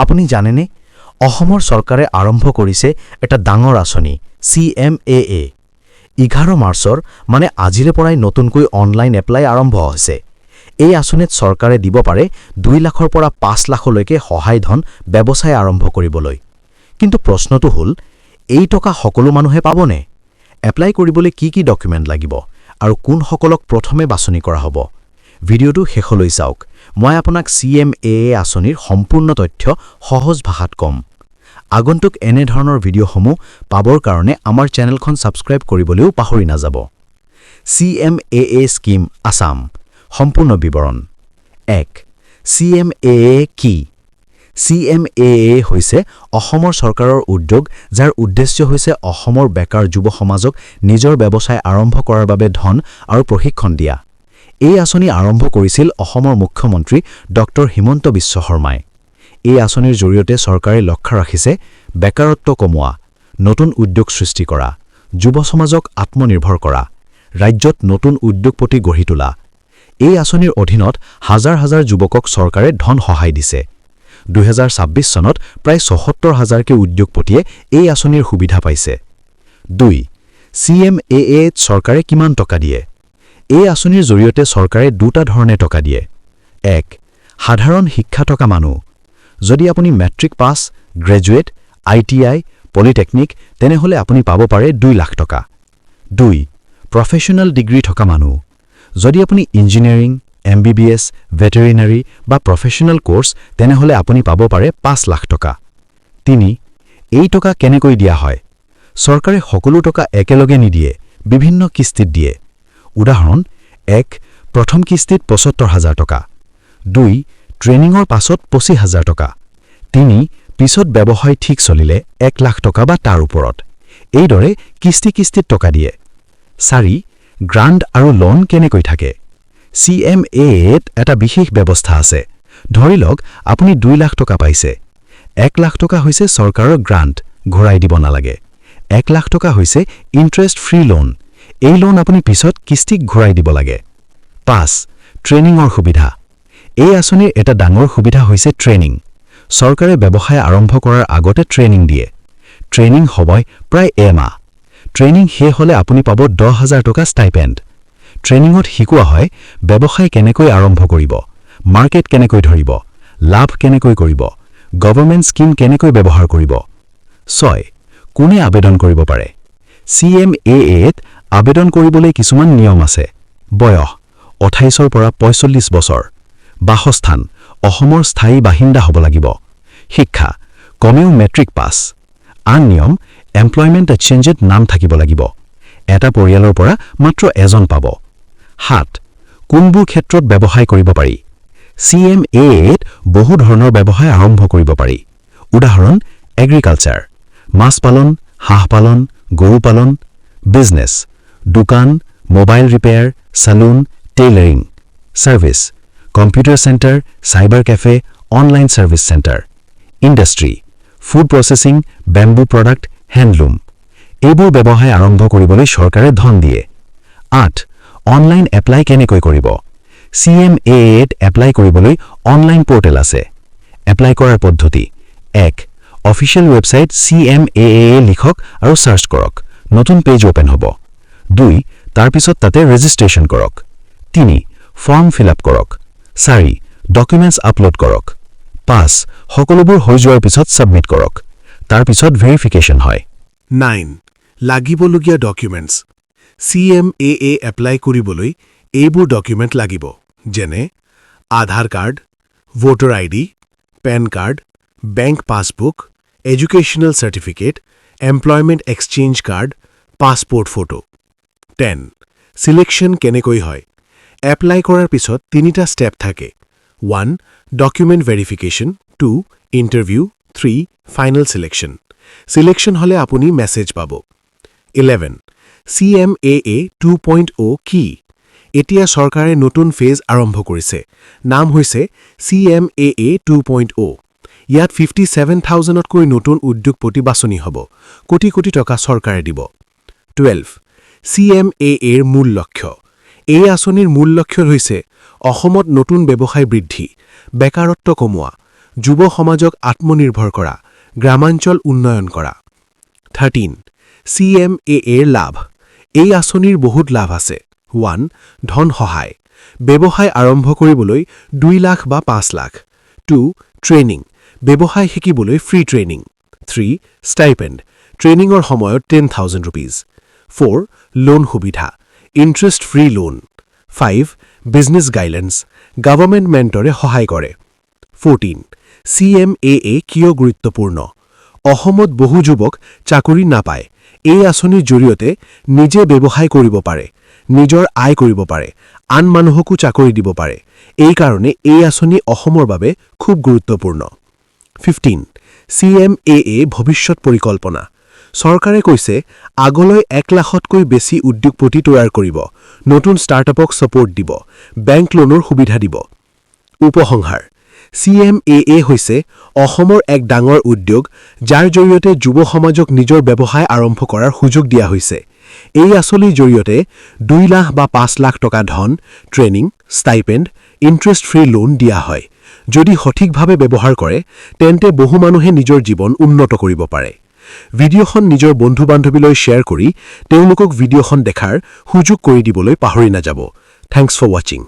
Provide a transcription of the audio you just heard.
আপুনি জানেনে অসমৰ চৰকাৰে আৰম্ভ কৰিছে এটা ডাঙৰ আঁচনি CMAA 11 মাৰ্চৰ মানে আজিৰে পৰাই নতুনকৈ অনলাইন এপ্লাই আৰম্ভ হৈছে এই আঁচনিত চৰকাৰে দিব পাৰে 2 লাখৰ পৰা 5 লাখলৈকে সহায় ধন ব্যৱসায় আৰম্ভ কৰিবলৈ কিন্তু প্ৰশ্নটো হ'ল এই টকা সকলো মানুহে পাবনে এপ্লাই কৰিবলৈ কি ডকুমেন্ট লাগিব আৰু কোন সকলক প্ৰথমে বাছনি কৰা হ'ব ভিডিঅটো শেষলৈ চাওক মই আপোনাক CMAA আঁচনিৰ সম্পূৰ্ণ তথ্য সহজ ভাষাত কম আগন্তুক এনে ধৰণৰ ভিডিঅসমূহ পাবৰ কাৰণে আমাৰ চেনেলখন সাবস্ক্ৰাইব কৰিবলৈও পাহৰি নাযাব CMAA স্কিম আসাম সম্পূৰ্ণ বিৱৰণ 1 CMAA কি CMAA হৈছে অসমৰ চৰকাৰৰ উদ্যোগ যাৰ উদ্দেশ্য হৈছে অসমৰ বেকাৰ যুৱ সমাজক নিজৰ ব্যৱসায় আৰম্ভ কৰাৰ বাবে ধন আৰু প্ৰশিক্ষণ দিয়া এই আঁচনি আৰম্ভ কৰিছিল অসমৰ মুখ্যমন্ত্ৰী ডক্টৰ হিমন্ত বিশ্ব শৰ্মাই এই আঁচনিৰ জৰিয়তে চৰকাৰে লক্ষ্য ৰাখিছে বেকাৰত্ব কমোৱা নতুন উদ্যোগ সৃষ্টি কৰা যুৱ সমাজক আত্মনিৰ্ভৰ কৰা ৰাজ্যত নতুন উদ্যোগপতি গঢ়ি তোলা এই আঁচনিৰ অধীনত হাজাৰ হাজাৰ যুৱকক চৰকাৰে ধন সহায় দিছে 2026 চনত প্ৰায় ৭৪,০০০ কে উদ্যোগপতিয়ে এই আঁচনিৰ সুবিধা পাইছে 2 CMAA চৰকাৰে কিমান টকা দিয়ে এই আঁচনিৰ জৰিয়তে চৰকাৰে দুটা ধৰণে টকা দিয়ে 1 সাধাৰণ শিক্ষা টকা মানুহ যদি আপুনি matric pass graduate ITI polytechnic তেনেহলে আপুনি পাব পাৰে 2 লাখ টকা 2 প্ৰফেশনাল ডিগ্ৰী থকা মানুহ যদি আপুনি ইঞ্জিনিয়াৰিং MBBS ভেটেৰিনাৰী বা প্ৰফেশনাল কোৰ্স তেনেহলে আপুনি পাব পাৰে 5 লাখ টকা 3 এই টকা কেনেকৈ দিয়া হয় চৰকাৰে সকলো টকা একেলগে নিদিয়ে বিভিন্ন কিস্তিত দিয়ে উদাহৰণ 1 প্ৰথম কিস্তিত ৭৫,০০০ টকা 2 ট্ৰেনিংৰ পাছত ২৫,০০০ টকা 3 পিছত ব্যৱসায় ঠিক চলিলে 1 লাখ টকা বা তাৰ ওপৰত এইদৰে কিস্তিত টকা দিয়ে 4 গ্ৰান্ট আৰু লোন কেনেকৈ থাকে CMAAত এটা বিশেষ ব্যৱস্থা আছে ধৰি লওক আপুনি 2 লাখ টকা পাইছে 1 লাখ টকা হৈছে চৰকাৰৰ গ্ৰান্ট ঘূৰাই দিব নালাগে 1 লাখ টকা হৈছে ইন্টাৰেষ্ট ফ্ৰী লোন এই লোন আপুনি পিছত কিস্তিক ঘূৰাই দিব লাগে 5 ট্ৰেনিংৰ সুবিধা এই আঁচনিৰ এটা ডাঙৰ সুবিধা হৈছে ট্ৰেনিং চৰকাৰে ব্যৱসায় আৰম্ভ কৰাৰ আগতে ট্ৰেনিং দিয়ে ট্ৰেনিং হয় প্ৰায় এমাহ ট্ৰেনিং শেষ হলে আপুনি পাব 10,000 টকা ষ্টাইপেন্ড ট্ৰেনিংত শিকোৱা হয় ব্যৱসায় কেনেকৈ আৰম্ভ কৰিব মাৰ্কেট কেনেকৈ ধৰিব লাভ কেনেকৈ কৰিব গভৰ্ণমেণ্ট স্কিম কেনেকৈ ব্যৱহাৰ কৰিব 6 কোনে আবেদন কৰিব পাৰে CMAAত আবেদন কৰিবলৈ কিছুমান নিয়ম আছে বয়স 28 পৰা 45 বছৰ বাসস্থান অসমৰ স্থায়ী বাসিন্দা হ'ব লাগিব শিক্ষা কমেও মেট্ৰিক পাছ আন নিয়ম এমপ্লয়মেণ্ট এক্সচেঞ্জত নাম থাকিব লাগিব এটা পৰিয়ালৰ পৰা মাত্ৰ এজন পাব 7 কোনবোৰ ক্ষেত্ৰত ব্যৱসায় কৰিব পাৰি CMAAত বহু ধৰণৰ ব্যৱসায় আৰম্ভ কৰিব পাৰি উদাহৰণ এগ্ৰিকালচাৰ মাছ পালন হাঁহ পালন গৰু পালন বিজনেছ দোকান mobile repair salon tailoring service computer centre cyber cafe online service centre industry food processing bamboo product handloom এইবোৰ ব্যৱসায় আৰম্ভ কৰিবলৈ চৰকাৰে ধন দিয়ে 8 অনলাইন এপ্লাই কেনেকৈ কৰিব CMAAত এপ্লাই কৰিবলৈ অনলাইন পোৰ্টেল আছে এপ্লাই কৰাৰ পদ্ধতি 1 অফিচিয়েল ৱেবছাইট CMAA লিখক আৰু সাৰ্চ কৰক নতুন পেজ ওপেন হ'ব 2 তাৰ পিছত তাতে ৰেজিষ্ট্ৰেচন কৰক 3 ফৰ্ম ফিল আপ কৰক 4 ডকুমেন্টছ আপলোড কৰক 5 সকলোবোৰ হৈ যোৱাৰ পিছত সাবমিট কৰক তাৰ পিছত ভেৰিফিকেশন হয় 9 লাগিবলগীয়া ডকুমেন্টছ CMAA এপ্লাই কৰিবলৈ এইবোৰ ডকুমেন্ট লাগিব যেনে Aadhaar card voter ID PAN card bank passbook educational certificate employment exchange card passport photo 10 selection কেনেকৈ হয় এপ্লাই কৰাৰ পিছত 3টা ষ্টেপ থাকে 1 document verification 2 interview 3 final selection selection হলে আপুনি মেছেজ পাব 11 CMAA 2.0 কি এতিয়া চৰকাৰে নতুন ফেজ আৰম্ভ কৰিছে নাম হৈছে CMAA 2.0 ইয়াত 57,000তকৈ নতুন উদ্যোগপতি বাছনি হ'ব কোটি কোটি টকা চৰকাৰে দিব 12 CMAAৰ মূল লক্ষ্য এই আঁচনিৰ মূল লক্ষ্য হৈছে অসমত নতুন ব্যৱসায় বৃদ্ধি বেকাৰত্ব কমোৱা যুৱ সমাজক আত্মনিৰ্ভৰ কৰা, গ্ৰামাঞ্চল উন্নয়ন কৰা। 13. CMAAৰ লাভ। এই আঁচনিৰ বহুত লাভ আছে। 1. ধন সহায়। ব্যৱসায় আৰম্ভ কৰিবলৈ 2 লাখ বা 5 লাখ। 2. ট্ৰেইনিং। ব্যৱসায় শিকিবলৈ ফ্ৰী ট্ৰেইনিং। 3. ষ্টাইপেণ্ড। ট্ৰেইনিঙৰ সময়ত 10,000 rupees। 4. লোন সুবিধা। Interest free loan. 5. Business guidance. Government মেণ্টৰে সহায় কৰে। 14. CMAA কিয় গুৰুত্বপূৰ্ণ? অসমত বহু যুৱক চাকৰি নাপায়। এই আঁচনিৰ জৰিয়তে নিজে ব্যৱসায় কৰিব পাৰে, নিজৰ আয় কৰিব পাৰে, আন মানুহকো চাকৰি দিব পাৰে। এই কাৰণে এই আঁচনি অসমৰ বাবে খুব গুৰুত্বপূৰ্ণ। 15. CMAA ভৱিষ্যত পৰিকল্পনা। চৰকাৰে কৈছে আগলৈ 1 লাখতকৈ বেছি উদ্যোগপতি তৈয়াৰ কৰিব, নতুন ষ্টাৰ্টআপক ছাপোৰ্ট দিব, বেংক লোনৰ সুবিধা দিব। উপসংহাৰ: CMAA হৈছে অসমৰ এক ডাঙৰ উদ্যোগ যাৰ জৰিয়তে যুৱ সমাজক নিজৰ ব্যৱসায় আৰম্ভ কৰাৰ সুযোগ দিয়া হৈছে। এই আঁচনিৰ জৰিয়তে 2 লাখ বা 5 লাখ টকা ধন, training, stipend, interest free loan দিয়া হয়। যদি সঠিকভাৱে ব্যৱহাৰ কৰে তেন্তে বহু মানুহে নিজৰ জীৱন উন্নত কৰিব পাৰে। ভিডিঅ'খন নিজৰ বন্ধু-বান্ধৱীলৈ শ্বেয়াৰ কৰি তেওঁলোকক ভিডিঅ'খন দেখাৰ সুযোগ কৰি দিবলৈ পাহৰি নাযাব। থেংকছ ফৰ ৱাচিং।